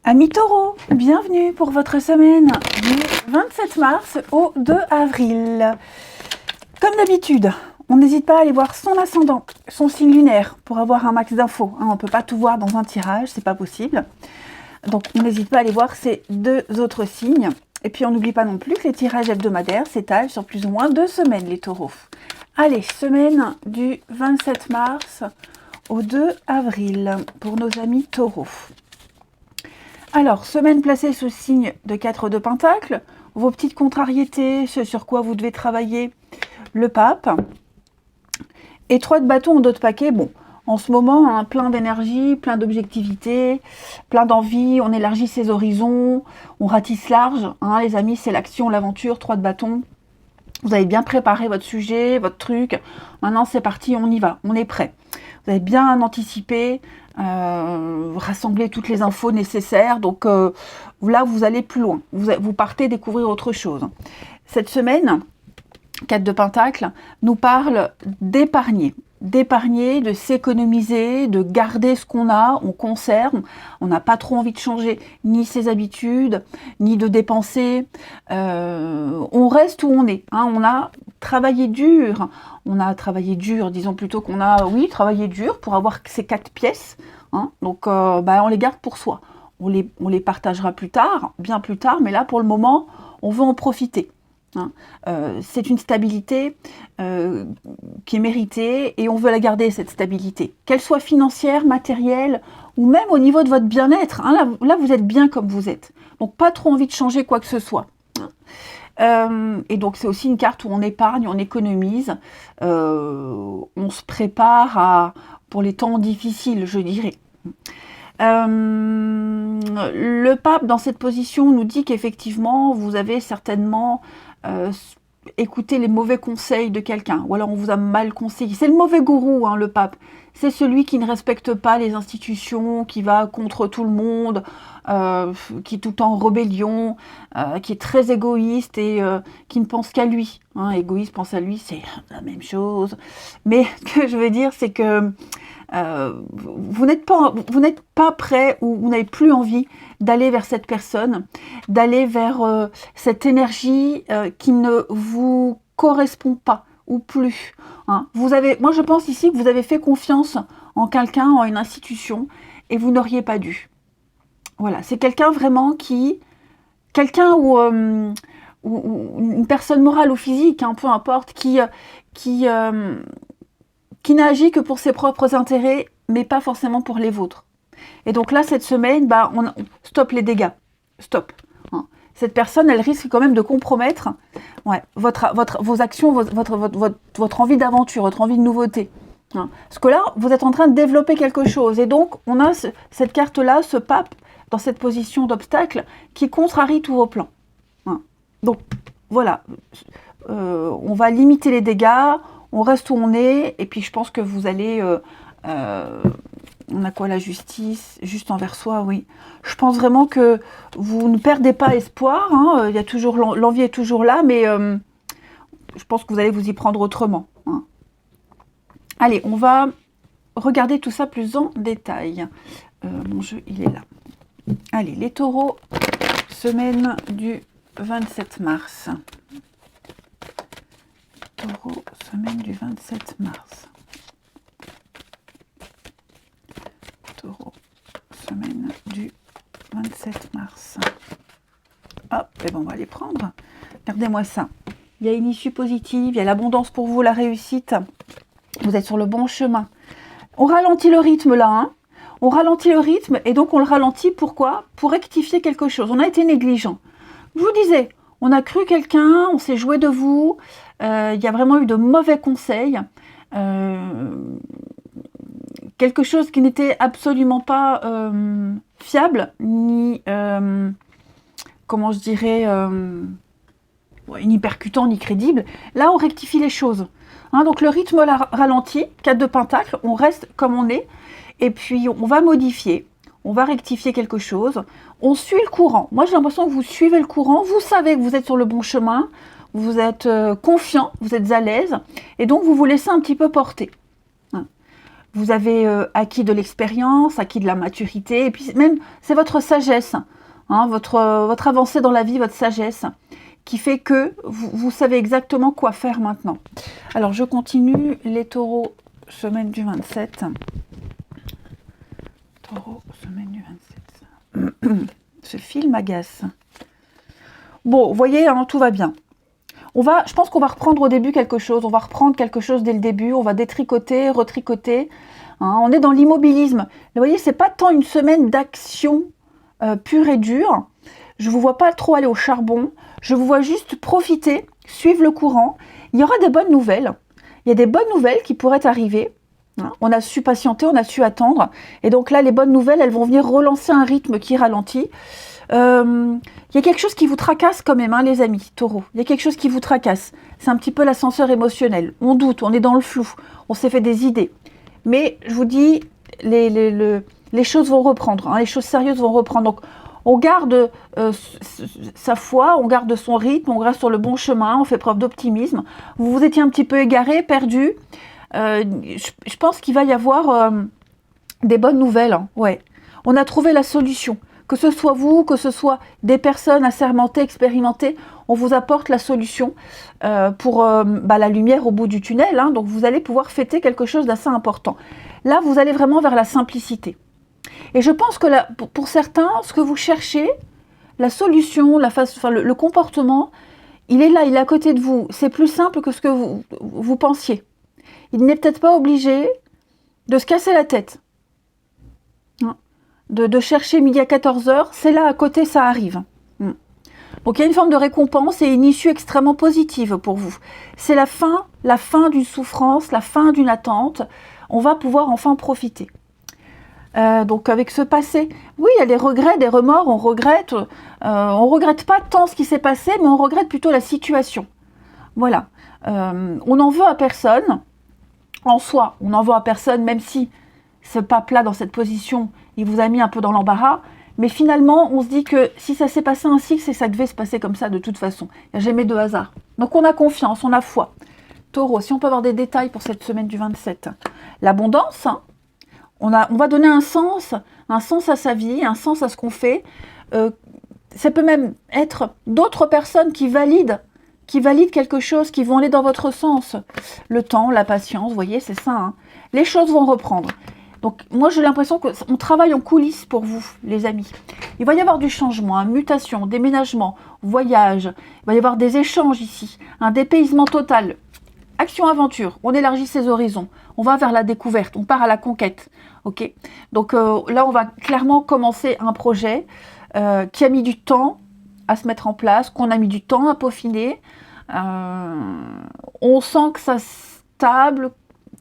Amis taureaux, bienvenue pour votre semaine du 27 mars au 2 avril. Comme d'habitude, on n'hésite pas à aller voir son ascendant, son signe lunaire pour avoir un max d'infos. On ne peut pas tout voir dans un tirage, c'est pas possible. Donc on n'hésite pas à aller voir ces deux autres signes. Et puis on n'oublie pas non plus que les tirages hebdomadaires s'étalent sur plus ou moins 2 semaines les taureaux. Allez, semaine du 27 mars au 2 avril pour nos amis taureaux. Alors, semaine placée sous le signe de 4 de Pentacle, vos petites contrariétés, ce sur quoi vous devez travailler, le pape. Et 3 de bâton en dos de paquet, bon, en ce moment, hein, plein d'énergie, plein d'objectivité, plein d'envie, on élargit ses horizons, on ratisse large, hein, les amis, c'est l'action, l'aventure, 3 de bâton. Vous avez bien préparé votre sujet, votre truc, maintenant c'est parti, on y va, on est prêt. Vous avez bien anticipé, rassembler toutes les infos nécessaires, donc là vous allez plus loin, vous partez découvrir autre chose. Cette semaine, 4 de Pentacle nous parle d'épargner, de s'économiser, de garder ce qu'on a, on conserve, on n'a pas trop envie de changer ni ses habitudes, ni de dépenser, on reste où on est, hein, on a travaillé dur, disons plutôt qu'on a, oui, travaillé dur pour avoir ces 4 pièces, hein, donc on les garde pour soi, on les partagera plus tard, bien plus tard, mais là pour le moment, on veut en profiter. Hein. C'est une stabilité qui est méritée et on veut la garder, cette stabilité, qu'elle soit financière, matérielle ou même au niveau de votre bien-être, hein. Là vous êtes bien comme vous êtes, donc pas trop envie de changer quoi que ce soit, hein. Et donc c'est aussi une carte où on épargne, on économise, on se prépare pour les temps difficiles, je dirais. Le pape dans cette position nous dit qu'effectivement vous avez certainement écouté les mauvais conseils de quelqu'un, ou alors on vous a mal conseillé. C'est le mauvais gourou, hein, le pape. C'est celui qui ne respecte pas les institutions, qui va contre tout le monde, qui est tout en rébellion, qui est très égoïste et qui ne pense qu'à lui. Hein, égoïste, pense à lui, c'est la même chose. Mais ce que je veux dire, c'est que vous n'êtes pas prêt ou vous n'avez plus envie d'aller vers cette personne, d'aller vers cette énergie qui ne vous correspond pas ou plus. Hein. Moi je pense ici que vous avez fait confiance en quelqu'un, en une institution, et vous n'auriez pas dû. Voilà, c'est quelqu'un vraiment quelqu'un ou une personne morale ou physique, hein, peu importe, qui n'a agi que pour ses propres intérêts, mais pas forcément pour les vôtres. Et donc là, cette semaine, on stop les dégâts. Stop. Hein. Cette personne, elle risque quand même de compromettre vos actions, votre envie d'aventure, votre envie de nouveauté. Hein. Parce que là, vous êtes en train de développer quelque chose. Et donc, on a cette carte-là, ce pape, dans cette position d'obstacle, qui contrarie tous vos plans. Hein. Donc, voilà. On va limiter les dégâts, on reste où on est, et puis je pense que vous allez... on a quoi, la justice, juste envers soi, oui. Je pense vraiment que vous ne perdez pas espoir, hein, il y a toujours l'envie est toujours là, mais je pense que vous allez vous y prendre autrement. Hein. Allez, on va regarder tout ça plus en détail. Mon jeu, il est là. Allez, les taureaux, semaine du 27 mars. Taureau, semaine du 27 mars. Taureau, semaine du 27 mars. Hop, et on va les prendre. Regardez-moi ça. Il y a une issue positive, il y a l'abondance pour vous, la réussite. Vous êtes sur le bon chemin. On ralentit le rythme là, hein. On ralentit le rythme et donc on le ralentit, pourquoi? Pour rectifier quelque chose. On a été négligent. Je vous disais, on a cru quelqu'un, on s'est joué de vous, il y a vraiment eu de mauvais conseils, quelque chose qui n'était absolument pas fiable, ni, comment je dirais, ni percutant, ni crédible. Là, on rectifie les choses. Hein, donc le rythme ralentit, 4 de Pentacle, on reste comme on est, et puis on va modifier. On va rectifier quelque chose, on suit le courant. Moi, j'ai l'impression que vous suivez le courant, vous savez que vous êtes sur le bon chemin, vous êtes confiant, vous êtes à l'aise, et donc vous vous laissez un petit peu porter. Vous avez acquis de l'expérience, acquis de la maturité, et puis même, c'est votre sagesse, hein, votre avancée dans la vie, votre sagesse, qui fait que vous savez exactement quoi faire maintenant. Alors, je continue, les taureaux, semaine du 27. Taureau, semaine du 27. Ce fil m'agace. Bon, vous voyez, hein, tout va bien. Je pense qu'on va reprendre au début quelque chose. On va reprendre quelque chose dès le début. On va détricoter, retricoter. Hein, on est dans l'immobilisme. Vous voyez, c'est pas tant une semaine d'action pure et dure. Je ne vous vois pas trop aller au charbon. Je vous vois juste profiter, suivre le courant. Il y aura des bonnes nouvelles. Il y a des bonnes nouvelles qui pourraient arriver. Hein, on a su patienter, on a su attendre. Et donc là, les bonnes nouvelles, elles vont venir relancer un rythme qui ralentit. Il y a quelque chose qui vous tracasse quand même, hein, les amis, taureaux. Il y a quelque chose qui vous tracasse. C'est un petit peu l'ascenseur émotionnel. On doute, on est dans le flou. On s'est fait des idées. Mais je vous dis, les choses vont reprendre. Hein, les choses sérieuses vont reprendre. Donc, on garde sa foi, on garde son rythme, on reste sur le bon chemin, on fait preuve d'optimisme. Vous vous étiez un petit peu égaré, perdu. Je pense qu'il va y avoir des bonnes nouvelles. Hein, ouais. On a trouvé la solution. Que ce soit vous, que ce soit des personnes assermentées, expérimentées, on vous apporte la solution pour la lumière au bout du tunnel. Hein, donc vous allez pouvoir fêter quelque chose d'assez important. Là, vous allez vraiment vers la simplicité. Et je pense que là, pour certains, ce que vous cherchez, la solution, le comportement, il est là, il est à côté de vous. C'est plus simple que ce que vous pensiez. Il n'est peut-être pas obligé de se casser la tête. De chercher midi à 14h, c'est là à côté, ça arrive. Donc il y a une forme de récompense et une issue extrêmement positive pour vous. C'est la fin d'une souffrance, la fin d'une attente. On va pouvoir enfin profiter. Donc avec ce passé, oui, il y a des regrets, des remords, on regrette pas tant ce qui s'est passé, mais on regrette plutôt la situation. Voilà. On n'en veut à personne. En soi, on n'en veut à personne, même si ce pape-là, dans cette position, il vous a mis un peu dans l'embarras. Mais finalement, on se dit que si ça s'est passé ainsi, c'est que ça devait se passer comme ça de toute façon. Il n'y a jamais de hasard. Donc on a confiance, on a foi. Taureau, si on peut avoir des détails pour cette semaine du 27. L'abondance, hein, on va donner un sens à sa vie, un sens à ce qu'on fait. Ça peut même être d'autres personnes qui valident quelque chose, qui vont aller dans votre sens. Le temps, la patience, vous voyez, c'est ça. Hein. Les choses vont reprendre. Donc, moi, j'ai l'impression qu'on travaille en coulisses pour vous, les amis. Il va y avoir du changement, une mutation, déménagement, voyage. Il va y avoir des échanges ici, un dépaysement total. Action-aventure, on élargit ses horizons. On va vers la découverte, on part à la conquête. Ok. Donc là, on va clairement commencer un projet qui a mis du temps à se mettre en place, qu'on a mis du temps à peaufiner. On sent que ça stable,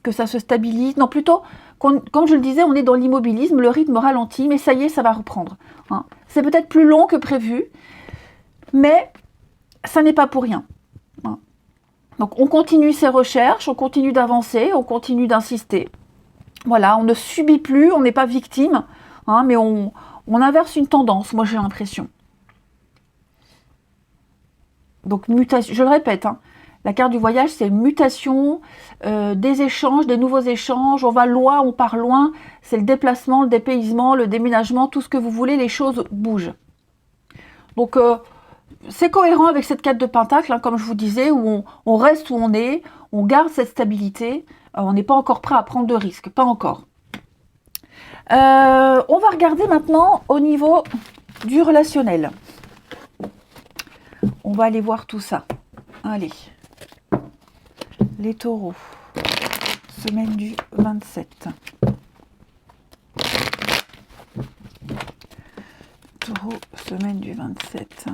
que ça se stabilise. Non, plutôt, comme je le disais, on est dans l'immobilisme, le rythme ralentit, mais ça y est, ça va reprendre. Hein. C'est peut-être plus long que prévu, mais ça n'est pas pour rien. Hein. Donc, on continue ses recherches, on continue d'avancer, on continue d'insister. Voilà, on ne subit plus, on n'est pas victime, hein, mais on inverse une tendance, moi j'ai l'impression. Donc, mutation, je le répète, hein, la carte du voyage, c'est mutation, des échanges, des nouveaux échanges, on va loin, on part loin, c'est le déplacement, le dépaysement, le déménagement, tout ce que vous voulez, les choses bougent. Donc, c'est cohérent avec cette carte de Pentacle, hein, comme je vous disais, où on reste où on est, on garde cette stabilité, on n'est pas encore prêt à prendre de risques, pas encore. On va regarder maintenant au niveau du relationnel. On va aller voir tout ça. Allez, les taureaux, semaine du 27. Taureau, semaine du 27.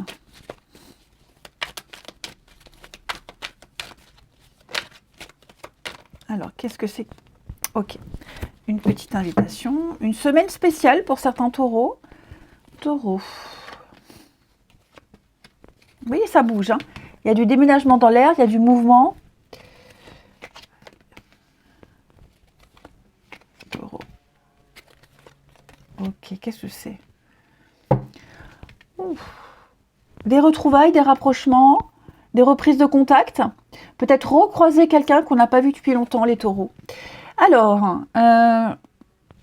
Alors, qu'est-ce que c'est? Ok, une petite invitation. Une semaine spéciale pour certains taureaux. Taureau. Vous voyez, ça bouge. Hein. Il y a du déménagement dans l'air, il y a du mouvement. Taureau. Ok, qu'est-ce que c'est? Des retrouvailles, des rapprochements, des reprises de contact. Peut-être recroiser quelqu'un qu'on n'a pas vu depuis longtemps, les taureaux. Alors,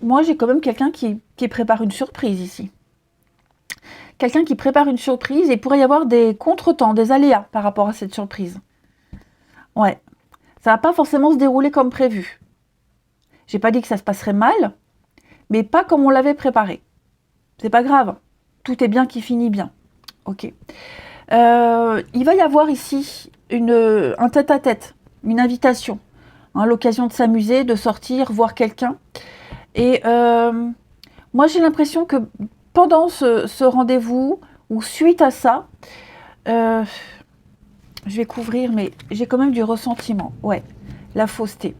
moi j'ai quand même quelqu'un qui prépare une surprise ici. Quelqu'un qui prépare une surprise et il pourrait y avoir des contretemps, des aléas par rapport à cette surprise. Ouais, ça va pas forcément se dérouler comme prévu. J'ai pas dit que ça se passerait mal, mais pas comme on l'avait préparé. C'est pas grave, tout est bien qui finit bien. Ok. Il va y avoir ici un tête-à-tête, une invitation, hein, l'occasion de s'amuser, de sortir, voir quelqu'un. Et moi j'ai l'impression que pendant ce rendez-vous, ou suite à ça, je vais couvrir, mais j'ai quand même du ressentiment. Ouais, la fausseté.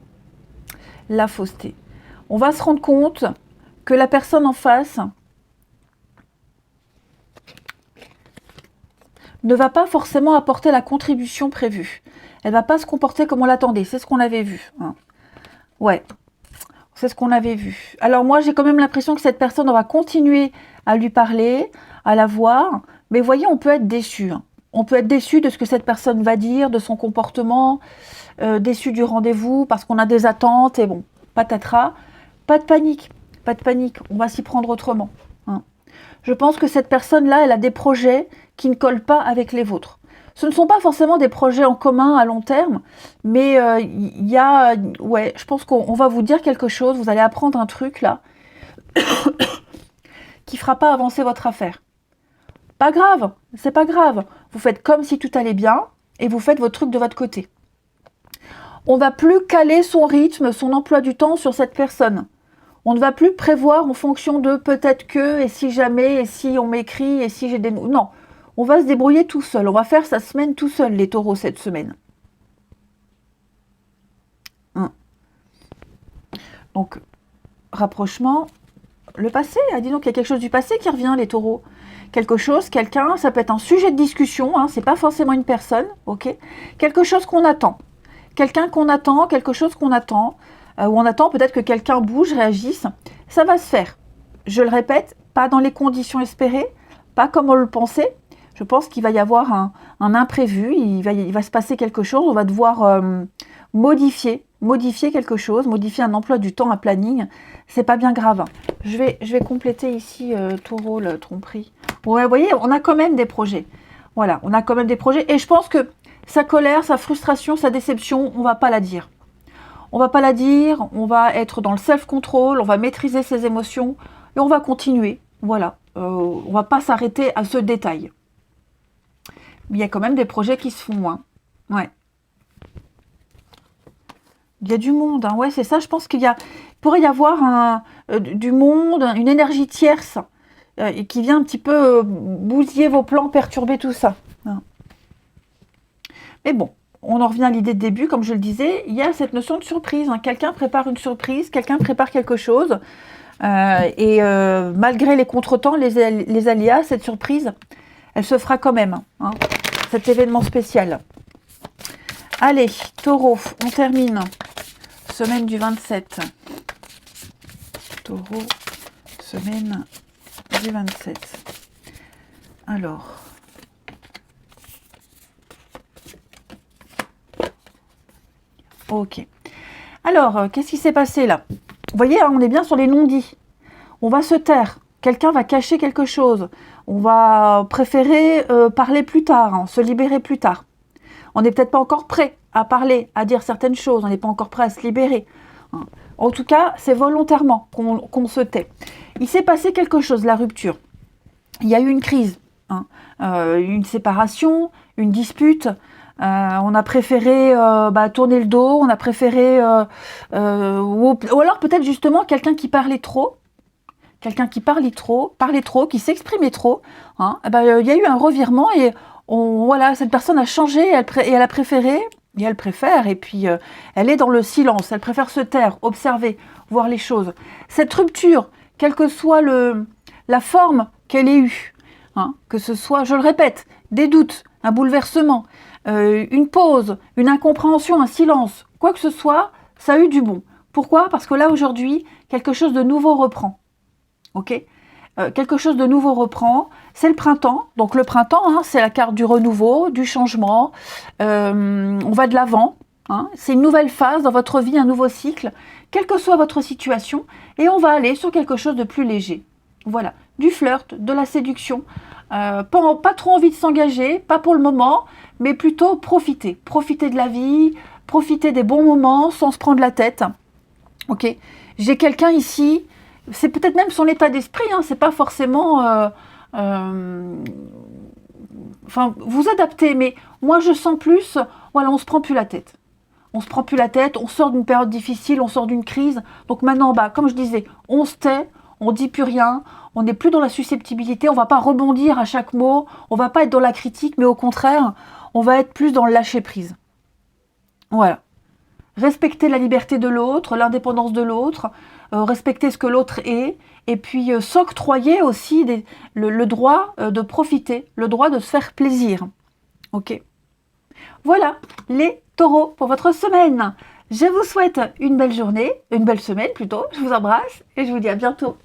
La fausseté. On va se rendre compte que la personne en face ne va pas forcément apporter la contribution prévue. Elle ne va pas se comporter comme on l'attendait. C'est ce qu'on avait vu. Hein. Ouais, c'est ce qu'on avait vu. Alors moi, j'ai quand même l'impression que cette personne, on va continuer à lui parler, à la voir. Mais vous voyez, on peut être déçu. Hein. On peut être déçu de ce que cette personne va dire, de son comportement, déçu du rendez-vous, parce qu'on a des attentes, et bon, patatras. Pas de panique, pas de panique. On va s'y prendre autrement. Hein. Je pense que cette personne-là, elle a des projets qui ne collent pas avec les vôtres. Ce ne sont pas forcément des projets en commun à long terme, mais il y a, ouais, je pense qu'on va vous dire quelque chose, vous allez apprendre un truc là, qui fera pas avancer votre affaire. Pas grave, c'est pas grave. Vous faites comme si tout allait bien, et vous faites votre truc de votre côté. On va plus caler son rythme, son emploi du temps sur cette personne. On ne va plus prévoir en fonction de peut-être que, et si jamais, et si on m'écrit, et si j'ai des... Non, on va se débrouiller tout seul. On va faire sa semaine tout seul, les taureaux, cette semaine. Hein. Donc, rapprochement, le passé. Ah, dis donc, il y a quelque chose du passé qui revient, les taureaux. Quelque chose, quelqu'un, ça peut être un sujet de discussion, hein, c'est pas forcément une personne, ok. Quelque chose qu'on attend. Quelqu'un qu'on attend, quelque chose qu'on attend, où on attend peut-être que quelqu'un bouge, réagisse. Ça va se faire. Je le répète, pas dans les conditions espérées, pas comme on le pensait. Je pense qu'il va y avoir un imprévu, il va se passer quelque chose, on va devoir modifier quelque chose, modifier un emploi du temps, un planning. C'est pas bien grave. Je vais compléter ici taureau, le tromperie. Ouais, vous voyez, on a quand même des projets. Voilà, on a quand même des projets. Et je pense que sa colère, sa frustration, sa déception, on va pas la dire. On va pas la dire, on va être dans le self-control, on va maîtriser ses émotions et on va continuer. Voilà, on va pas s'arrêter à ce détail. Mais il y a quand même des projets qui se font. Hein. Ouais. Il y a du monde. Hein. Ouais, c'est ça. Je pense pourrait y avoir du monde, une énergie tierce qui vient un petit peu bousiller vos plans, perturber tout ça. Hein. Mais bon. On en revient à l'idée de début, comme je le disais, il y a cette notion de surprise. Hein. Quelqu'un prépare une surprise, quelqu'un prépare quelque chose. Et malgré les contretemps, les aléas, cette surprise, elle se fera quand même. Hein, cet événement spécial. Allez, taureau, on termine. Semaine du 27. Taureau, semaine du 27. Alors... Ok. Alors, qu'est-ce qui s'est passé là? Vous voyez, hein, on est bien sur les non-dits. On va se taire. Quelqu'un va cacher quelque chose. On va préférer parler plus tard, hein, se libérer plus tard. On n'est peut-être pas encore prêt à parler, à dire certaines choses. On n'est pas encore prêt à se libérer. Hein. En tout cas, c'est volontairement qu'on se tait. Il s'est passé quelque chose, la rupture. Il y a eu une crise, hein, une séparation, une dispute. On a préféré tourner le dos, on a préféré... ou alors peut-être justement quelqu'un qui parlait trop, qui s'exprimait trop. Hein, y a eu un revirement et voilà, cette personne a changé et elle a préféré, et elle préfère, et puis elle est dans le silence, elle préfère se taire, observer, voir les choses. Cette rupture, quelle que soit la forme qu'elle ait eue, hein, que ce soit, je le répète, des doutes, un bouleversement, une pause, une incompréhension, un silence, quoi que ce soit, ça a eu du bon. Pourquoi? Parce que là, aujourd'hui, quelque chose de nouveau reprend. Ok? Quelque chose de nouveau reprend. C'est le printemps. Donc le printemps, hein, c'est la carte du renouveau, du changement. On va de l'avant. hein. C'est une nouvelle phase dans votre vie, un nouveau cycle, quelle que soit votre situation, et on va aller sur quelque chose de plus léger. Voilà, du flirt, de la séduction, pas trop envie de s'engager, pas pour le moment, mais plutôt profiter. Profiter de la vie, profiter des bons moments sans se prendre la tête. Ok, j'ai quelqu'un ici, c'est peut-être même son état d'esprit, hein, c'est pas forcément... enfin, vous adaptez, mais moi je sens plus, voilà, on se prend plus la tête. On se prend plus la tête, on sort d'une période difficile, on sort d'une crise. Donc maintenant, bah, comme je disais, on se tait, on dit plus rien, on n'est plus dans la susceptibilité, on va pas rebondir à chaque mot, on va pas être dans la critique, mais au contraire, on va être plus dans le lâcher prise. Voilà. Respecter la liberté de l'autre, l'indépendance de l'autre, respecter ce que l'autre est, et puis s'octroyer aussi le droit de profiter, le droit de se faire plaisir. Ok. Voilà les taureaux pour votre semaine. Je vous souhaite une belle journée, une belle semaine plutôt. Je vous embrasse et je vous dis à bientôt.